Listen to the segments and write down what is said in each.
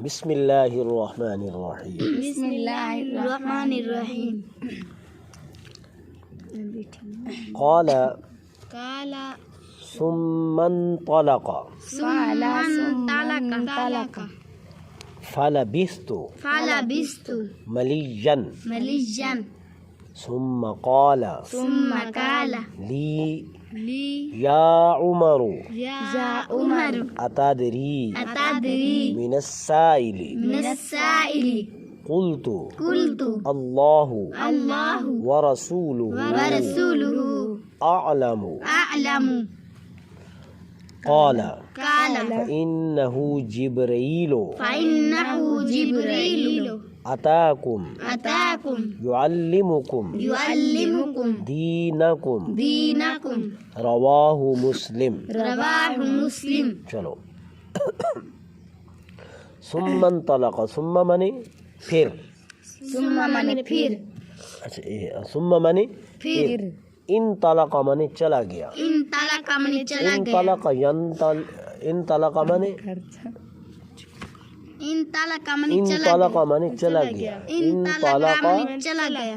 بسم اللہ الرحمن الرحیم. بسم اللہ الرحمن الرحیم. قال قال ثم انطلق انطلق فلبثت فلبثت مليا مليا ثم قال ثم قال لي لي يا عمر يا عمر أتدري أتدري من السائل من السائل قلت قلت الله الله ورسوله أعلم أعلم. قال قال فإنه جبريل فإنه جبريل أتاكم أتاكم يعلمكم يعلمكم دينكم دينكم. رواه مسلم. رواه مسلم. چلو ثم انطلق ثم منی پھر ثم من پھر اچھا ثم منی پھر انطلق منی چلا گیا. انطلق من چلا گیا. انطلق انطلق منی انطلق من انطلق منی چلا گیا. انطلق من چلا گیا.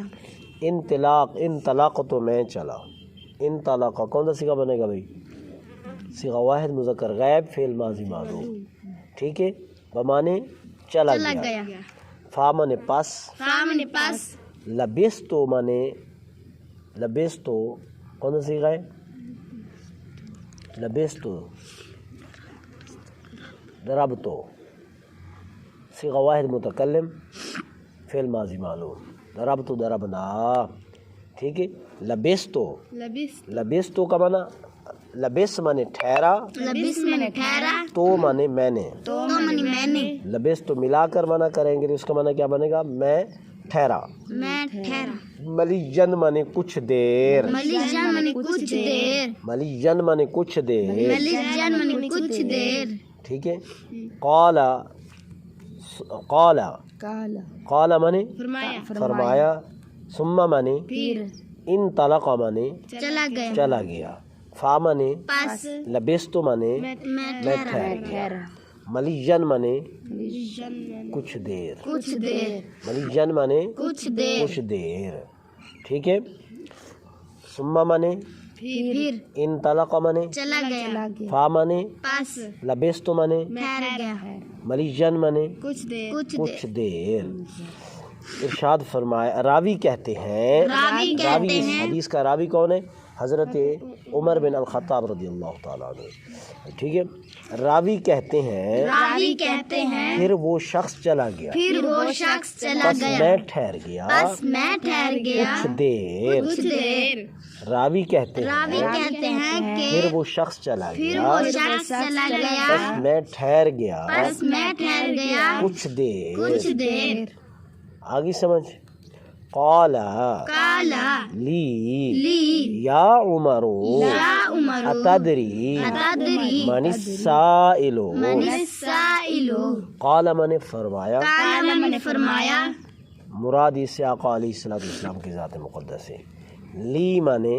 انطلاق انطلاق تو میں چلا. انطلق کون سا صیغہ بنے گا بھائی؟ صیغہ واحد مذکر غائب فعل ماضی معذوف. ٹھیک ہے بمانے چلا گیا. فا مانے پس. فامن پاس. لبستو مانے لبستو کون سا صیغہ ہے؟ لبستو ضربتو صیغہ واحد متکلم فعل ماضی معلوم. ضربتو ضربنا. ٹھیک ہے لبستو لبس. لبستو کا مانا لبس مانے ٹھہرا. لبس من ٹھہرا. تو مانے میں نے. تو من میں نے. لبستو ملا کر مانا کریں گے تو اس کا مانا کیا بنے گا؟ میں ٹھہرا. میں ٹھہرا. ملیجن مانے کچھ دیر. ملیجن من کچھ دیر. ملیجن مانے کچھ دیر. ملیجن من کچھ دیر. ٹھیک ہے قال قال قال مانے فرمایا. فرمایا. ثم مانے پھر انطلق مانے چلا گیا. چلا گیا. فا مانے پاس. لبستو مانے میں میں ٹھہر گیا. ملیجن مانے کچھ دیر. کچھ دیر. ملیجن مانے کچھ دیر. کچھ دیر. ٹھیک ہے ثم مانے پھر انطلق مانے چلا گیا. فا مانے پاس. لبستو مانے ٹھہر گیا. ملیجن مانے کچھ دیر. کچھ کچھ دیر. ارشاد فرمایا. راوی کہتے ہیں راوی کہتے اس ہیں حدیث کا راوی کون ہے؟ حضرت عمر بن الخطاب رضی اللہ تعالیٰ عنہ. ٹھیک ہے راوی کہتے ہیں راوی کہتے ہیں پھر وہ شخص چلا گیا. پھر وہ شخص چلا بس گیا. میں ٹھہر گیا بس میں ٹھہر گیا. کچھ دیر. کچھ دیر. راوی کہتے راوی ہیں کہتے ہیں پھر کہ وہ شخص چلا پھر گیا وہ شخص چلا گیا. بس میں ٹھہر گیا بس میں ٹھہر گیا. کچھ دیر. کچھ دیر. آگے سمجھ. قال کالا لی لی یا عمر یا عمر اتدری اتدری من السائل. من السائل. قال میں نے فرمایا. کالا میں نے فرمایا. مراد اس سے آقا علیہ السلام کی ذات مقدس ہے. لی مانے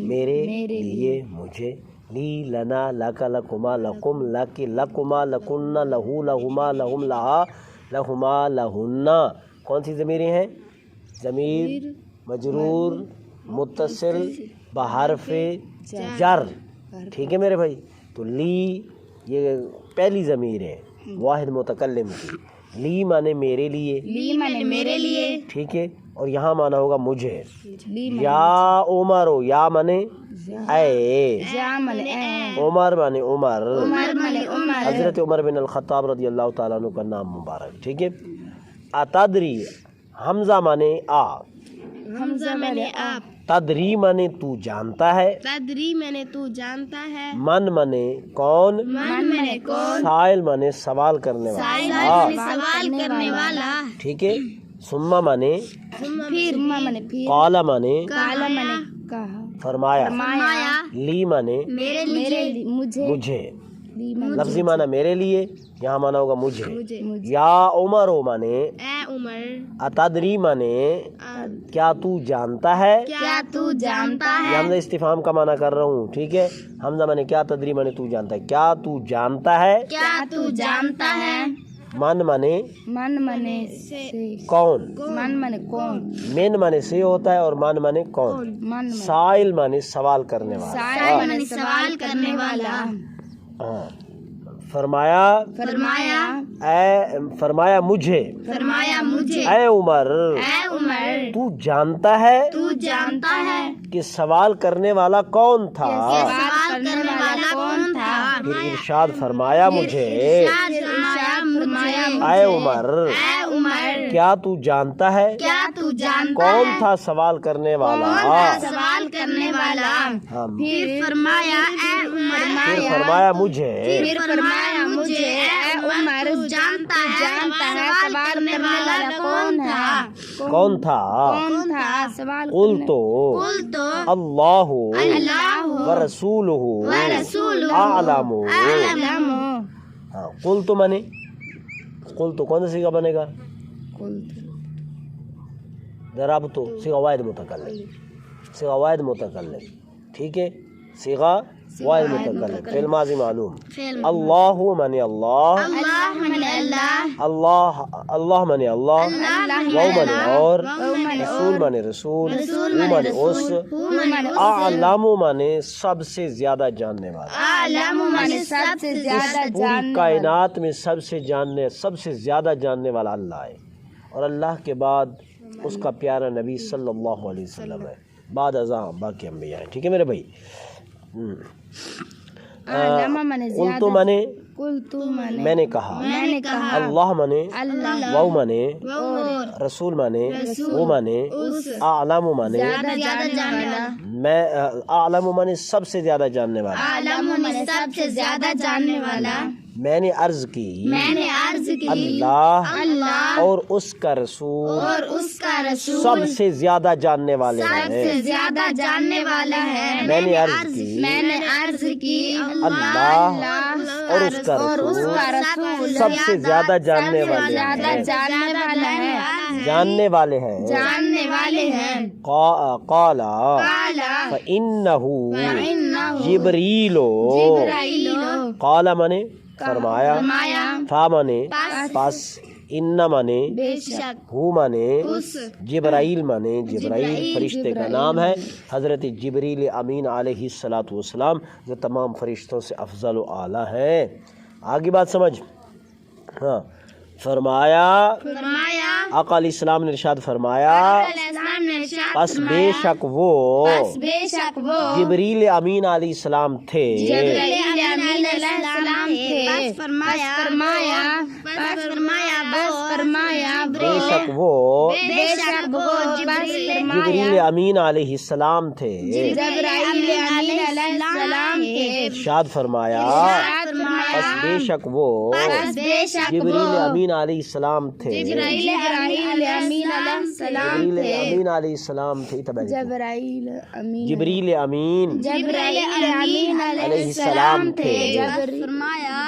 میرے لیے مجھے. لی لنا لک لکما لکم لک لکما لکن لہو لہما لہم لہا لہما لہن. کون سی ضمیریں ہیں؟ ضمیر مجرور متصل بحرف جر. ٹھیک ہے میرے بھائی. تو لی یہ پہلی ضمیر ہے واحد متکلم کی. لی مانے میرے لیے. لی میں نے میرے لیے. ٹھیک ہے اور یہاں مانا ہوگا مجھے. یا عمر یا مانے اے. عمر مانے عمر. عمر میں نے عمر. حضرت عمر بن الخطاب رضی اللہ تعالیٰ عنہ کا نام مبارک. ٹھیک ہے اتدری حمزہ مانے آ. حمزہ میں نے آپ. تدری مانے تو جانتا ہے. تدری میں نے تو جانتا ہے. من مانے کون. من میں نے کون. سائل مانے سوال کرنے سائل والا. میں نے سوال کرنے والا. ٹھیک ہے ثم مانے پھر قال مانے کالا میں نے فرمایا. فرمایا. لی مانے میرے لیے مجھے. लफ्जी माना मेरे लिए, यहाँ माना होगा मुझे। या उमर माने ए उमर, अतदरी माने क्या तू जानता है। क्या तू जानता ये है। हमजा इस्तिफाम का माना कर रहा हूँ, ठीक है। हमजा माने क्या, तदरी माने तू जानता है। क्या तू जानता है। क्या तू जानता है। मन माने मन मने से, कौन। मन मने कौन, मेन माने से होता है और मन माने कौन। मन मने साइल माने सवाल करने वाला। साइल मने सवाल करने वाला। हाँ। फरमाया फरमाया फरमाया मुझे, फरमाया मुझे, ऐ उमर ए उमर, तू जानता है तू जानता है कि सवाल करने वाला कौन था। सवाल करने वाला कौन था। फिर इरशाद फरमाया मुझे, फरमाया ऐ उमर ए उमर, क्या तू जानता है क्या तू जानता कौन है। था सवाल करने वाला। कौन था सवाल करने वाला। हाँ। फिर फरमाया ए उमर, फिर फरमाया मुझे, फिर फरमाया मुझे ए उमर, तू जानता है सवाल करने वाला कौन था। कौन था। कौन था सवाल कुल तो कुल तो अल्लाह अल्लाह व रसूलुहु व रसूलुहु आलमु। लमो हाँ, कुल तो माने, कुल तो कौन सा सीगा बनेगा। कुल जरा अब तो सीगा वाहिद मुतकल्लिम, सीगा वाहिद मुतकल्लिम, ठीक है। सीगा वाहिद मुतकल्लिम, फिल माजी मालूम। अल्लाहु माने अल्लाह, अल्लाह मने अल्लाह, अल्लाह अल्लाह माने अल्लाह, वौ माने और, रसूल माने रसूल, हु माने उस, आलमु माने सबसे ज्यादा जानने वाला। आलम मने सबसे ज्यादा पूरी कायनात में सबसे ज्यादा जानने वाला अल्लाह है, और अल्लाह के बाद उसका प्यारा नबी सल्लल्लाहु अलैहि वसल्लम है, बाद अज़ा बाकी अंबिया हैं, ठीक है मेरे भाई। लमा मने कुल तो माने कुल तू मने मैंने कहा, मैंने कहा, अल्लाह माने अल्लाह वौ माने, और रसूल माने, वो माने, आलम माने ज्यादा जानने वाला। मैं, आलम माने सबसे ज्यादा जानने वाला। आलम मने सबसे ज्यादा जानने वाला। मैंने अर्ज की, मैंने अर्ज की, अल्लाह अल्लाह और उसका रसूल और उसका रसूल सबसे ज्यादा जानने वाले सबसे हैं। ज्यादा जानने वाला है। मैंने अर्ज की, मैंने अर्ज की, अल्लाह और उसका रसूल सबसे ज्यादा जानने वाले हैं, जानने वाला है, जानने वाले हैं। जानने वाले हैं। काला काला फइन्नहु फइन्नहु जिब्रीलो, जिब्राइलो, काला माने फरमाया, फरमाया, फा माने पास, इन्ना माने बेशक, हु माने उस, जिब्राइल माने जिब्राइल फरिश्ते का नाम है। हज़रत जिब्रील अमीन अलैहिस्सलातु वस्सलाम जो तमाम फरिश्तों से अफजल व आला है। आगे बात समझ। हाँ, फरमाया फरमाया, आका अलैहिस्सलाम ने इरशाद फरमाया, इस्लाम ने इरशाद बस फरमाया, बेशक वो बेशक वो जिब्रील अमीन अलैहिस्सलाम थे, जिब्राइल अमीन अलैहिस्सलाम थे। बस फरमाया, बस फरमाया, बेशक वो बेशक वो जिब्रील अमीन अलैहिस्सलाम थे। जिब्राइल अमीन अलैहिस्सलाम थे। इरशाद फरमाया, बस बेशक वो बेशक जिब्रील अमीन अलैहिस्सलाम थे, जिब्राइल अमीन अलैहिस्सलाम जिब्रील थे। अमीन अलैहिस्सलाम थे। जबराइल अमीन जिब्रील अमीन जिब्राइल अमीन अलैहिस्सलाम थे। फरमाया,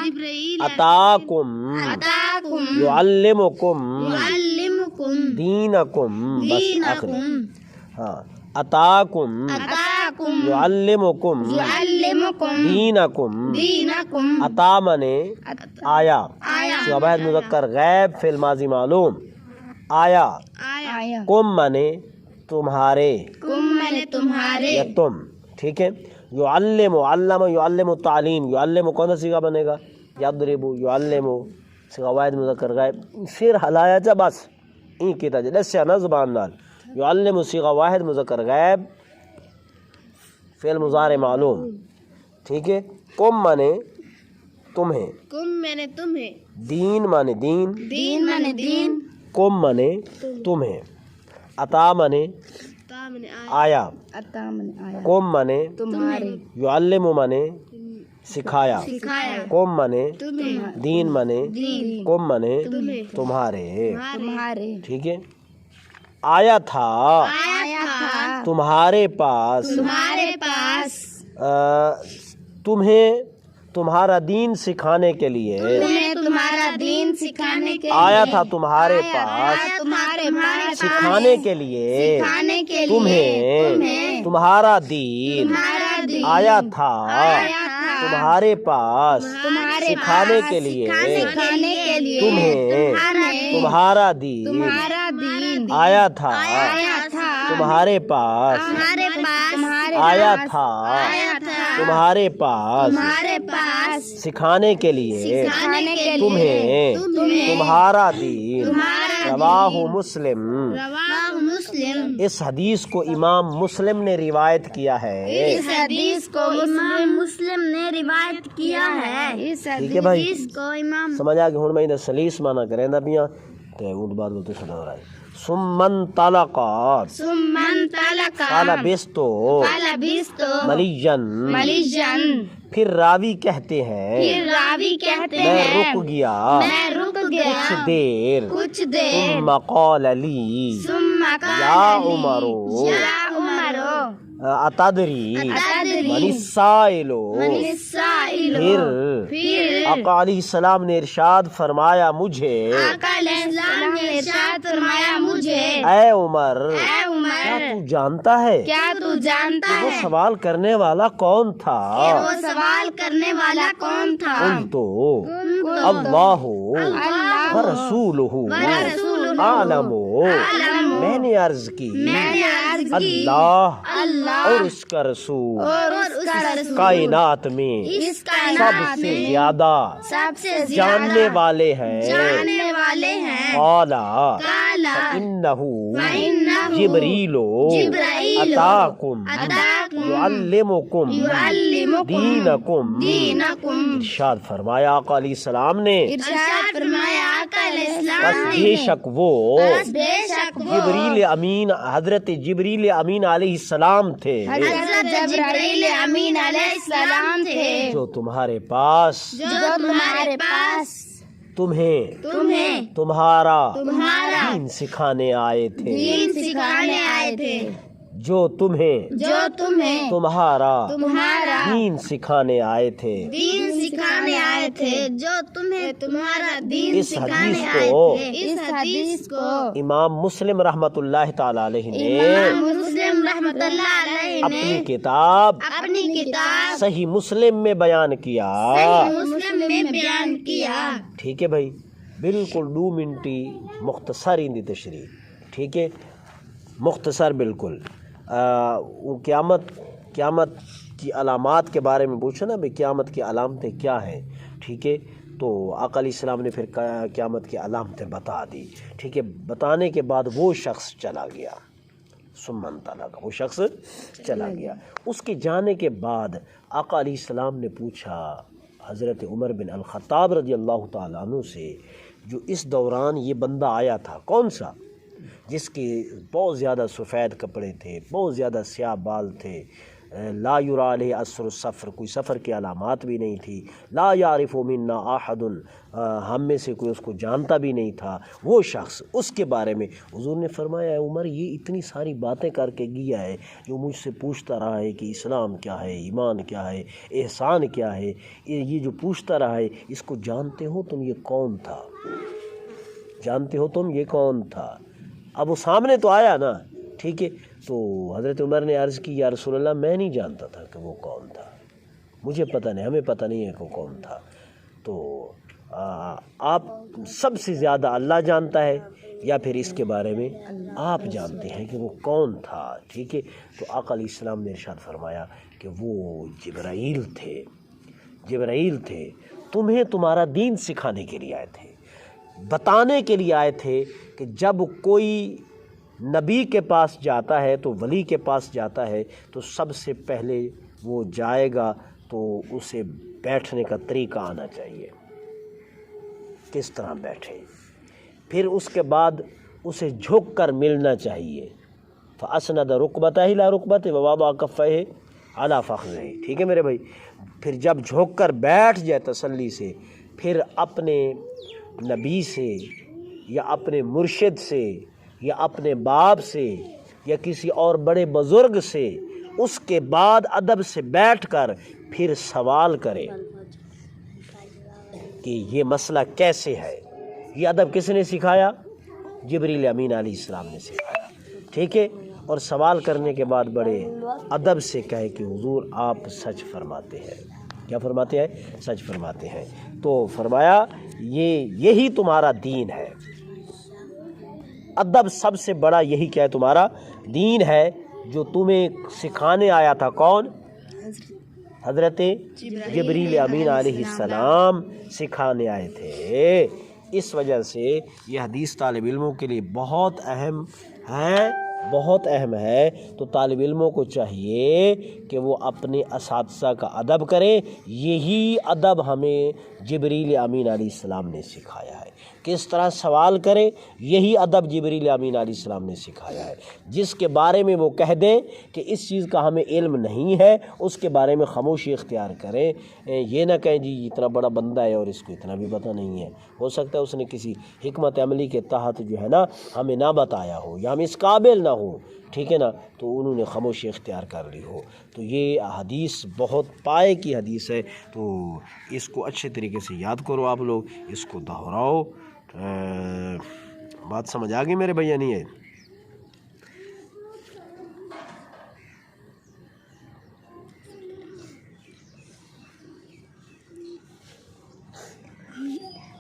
अताकुम अताकुम युअल्लिमुकुम युअल्लिमुकुम दीनकुम, बस आखिरी। हाँ, अताकुम अताकुम युअल्लिमुकुम युअल्लिमुकुम दीनकुम। दीनकुम। अता मने आया, आया, शबाह मुज़क्कर गैब फिल माजी मालूम, आया। आया कुम मने तुम्हारे कुम मने तुम्हारे, या तुम, ठीक है। युअल्लिमु, अल्लम युअल्लिमु तालीम, युअल्लिमु कौन सा सीगा बनेगा। यद्रिबु युअल्लिमु सीगा वाहिद मुज़क्कर गैब, फिर हलाया जा बस ई की ताज दस्या ना ज़ुबान नाल। युअल्लिमु सीगा वाहिद मुज़क्कर गैब फिल मुज़ारे मालूम, ठीक है। कुम मने तुम्हें, कुम मैंने तुम्हें, दीन माने दीन, दीन मने दीन, कुम मने तुम्हें, अता मने ता मने आया, अता मने आया कुम मने तुम्हारे, युअल्लिमु मने सिखाया, सिखाया, कुम मने तुम्हें, दीन मने, दीन कुम मने तुम्हें, तुम्हारे, तुम्हारे ठीक है। आया था आया था तुम्हारे पास तुम्हारे पास तुम्हें तुम्हारा दीन सिखाने के लिए तुम्हें तुम्हारा दीन सिखाने के आया था तुम्हारे पास तुम्हारे पास सिखाने के लिए सिखाने के लिए तुम्हें तुम्हारा दीन तुम्हारा दीन आया था था तुम्हारे पास तुम्हारे सिखाने पास के लिए सिखाने के लिए तुम्हें तुम्हारा दीन तुम्हारा दीन आया था आया था तुम्हारे पास तुम्हारे पास आया था था तुम्हारे पास तुम्हारे पास सिखाने के लिए सिखाने के लिए तुम्हें तुम्हारा दीन रवाहु मुस्लिम। रवाह मुस्लिम। इस हदीस को इमाम मुस्लिम ने रिवायत किया है। इस हदीस को इमाम मुस्लिम ने रिवायत किया है। इस ठीक है भाई, हदीस को इमाम समझ आ गया। हुण मैं सलीस माना करें ना पिया ते उन बात बोलते सुना रहा है। सुमन तलक़ात सुमन तलका काला बिस्तो काला बिस्तो मलिजन मलिजन। फिर रावी कहते हैं फिर रावी कहते मैं हैं रुक गया मैं रुक गया कुछ देर देर तुम क़ाल ली सुम्मा या उमरो या उमरो अतदरी अतदरी मनिस्साइलो मनिस्साइलो। फिर आका अलैहिस्सलाम ने इरशाद फरमाया मुझे आका अलैहिस्सलाम ने इरशाद फरमाया मुझे ऐ उमर ऐ क्या उमर तू जानता है क्या तू जानता वो है सवाल करने वाला कौन था? वो सवाल करने वाला कौन था? तो अल्लाहु अल्लाह व रसूलुहु आलमो। मैंने अर्ज की अल्लाह और उसका रसूल और उसका रसूल कायनात में इस कायनात सबसे में ज्यादा सबसे जानने वाले हैं। जानने वाले हैं। काला काला इन्नहु इन्नहु जिब्रीलो जिब्राइलो अताकुम अताकुम युअल्लिमुकुम युअल्लिमुकुम दीनकुम। दीनकुम। इरशाद फरमाया आका अलैहिस्सलाम ने इरशाद फरमाया आका अलैहिस्सलाम बस ने बेशक वो बेशक वो जिब्रील अमीन हजरत जिब्रील अमीन अलैहिस्सलाम थे हज़रत जिब्राइल अमीन अलैहिस्सलाम थे जो तुम्हारे पास जो तुम्हारे पास तुम्हें तुम्हारा तुम्हारा दीन सिखाने आए थे। दीन सिखाने आए थे। जो तुम्हें तुम्हारा दीन सिखाने आए थे। दीन सिखाने आए थे जो तुम्हें तुम्हारा दीन इस सिखाने हदीस आए को थे। इस हदीस को इमाम मुस्लिम रहमतुल्लाह ताला अलैहि ने इमाम मुस्लिम रहमतुल्लाह अलैहि ने अपनी किताब सही मुस्लिम में बयान किया। सही मुस्लिम में बयान किया। ठीक है भाई, बिल्कुल 2 मिनटी मुख्तसर इंदी तशरीह। ठीक है, मुख्तसर बिल्कुल। वो क़यामत की अलामात के बारे में पूछा ना भाई, क़यामत की अलामतें क्या हैं। ठीक है, तो आका अलैहिस्सलाम ने फिर क़यामत की अलामतें बता दी। ठीक है, बताने के बाद वो शख्स चला गया, सुमन तला का वो शख्स चला गया। उसके जाने के बाद आका अलैहिस्सलाम ने पूछा हज़रत उमर बिन अल-ख़त्ताब रज़ियल्लाहु ताला अन्हु से, जो इस दौरान ये बंदा आया था कौन सा, जिसके बहुत ज़्यादा सफ़ेद कपड़े थे, बहुत ज़्यादा स्याह बाल थे, ला युरा अलैहि असर सफ़र, कोई सफ़र की अलामात भी नहीं थी, ला यारिफु मिन्ना अहदुन, हम में से कोई उसको जानता भी नहीं था, वो शख्स, उसके बारे में हुज़ूर ने फरमाया उमर ये इतनी सारी बातें करके गया है, जो मुझसे पूछता रहा है कि इस्लाम क्या है, ईमान क्या है, एहसान क्या है, ये जो पूछता रहा है, इसको जानते हो तुम ये कौन था, जानते हो तुम ये कौन था। अब वो सामने तो आया ना। ठीक है, तो हज़रत उमर ने अर्ज़ की या रसूल अल्लाह मैं नहीं जानता था कि वो कौन था, मुझे पता नहीं, हमें पता नहीं है कि कौन था। तो आप सबसे ज़्यादा अल्लाह जानता है या फिर इसके बारे में आप जानते हैं कि वो कौन था। ठीक है, तो आका अलैहिस्सलाम ने इरशाद फरमाया कि वो जिब्राइल थे, तुम्हें तुम्हारा दीन सिखाने के लिए आए थे, बताने के लिए आए थे कि जब कोई नबी के पास जाता है तो वली के पास जाता है तो सबसे पहले वो जाएगा तो उसे बैठने का तरीका आना चाहिए, किस तरह बैठे, फिर उसके बाद उसे झुक कर मिलना चाहिए। तो असनद रुकबतही ला रुकबत ववादा कफ़े अला फ़ख़्ज़िही। ठीक है मेरे भाई, फिर जब झुक कर बैठ जाए तसल्ली से, फिर अपने नबी से या अपने मुर्शिद से या अपने बाप से या किसी और बड़े बुज़ुर्ग से, उसके बाद अदब से बैठकर फिर सवाल करे, کہ یہ مسئلہ کیسے ہے. یہ ادب کس نے سکھایا؟ جبریل امین علیہ السلام نے سکھایا. ٹھیک ہے. اور سوال کرنے کے بعد بڑے ادب سے کہے کہ حضور آپ سچ فرماتے ہیں. کیا فرماتے ہیں؟ سچ فرماتے ہیں. تو فرمایا یہی تمہارا دین ہے. ادب سب سے بڑا یہی کیا ہے؟ تمہارا دین ہے جو تمہیں سکھانے آیا تھا. کون؟ حضرت جبریل امین علیہ السلام سکھانے آئے تھے. اس وجہ سے یہ حدیث طالب علموں کے لیے بہت اہم ہے، بہت اہم ہے. تو طالب علموں کو چاہیے کہ وہ اپنے اساتذہ کا ادب کریں. یہی ادب ہمیں جبریل امین علیہ السلام نے سکھایا ہے. کس طرح سوال کریں، یہی ادب جبریل امین علیہ السلام نے سکھایا ہے. جس کے بارے میں وہ کہہ دیں کہ اس چیز کا ہمیں علم نہیں ہے، اس کے بارے میں خاموشی اختیار کریں. یہ نہ کہیں جی اتنا بڑا بندہ ہے اور اس کو اتنا بھی پتہ نہیں ہے. ہو سکتا ہے اس نے کسی حکمت عملی کے تحت جو ہے نا ہمیں نہ بتایا ہو یا ہم اس قابل نہ ہو. ٹھیک ہے نا. تو انہوں نے خاموشی اختیار کر لی ہو. تو یہ حدیث بہت پائے کی حدیث ہے. تو اس کو اچھے طریقے سے یاد کرو آپ لوگ، اس کو دہراؤ. بات سمجھ آ گئی میرے بھیا؟ نہیں ہے؟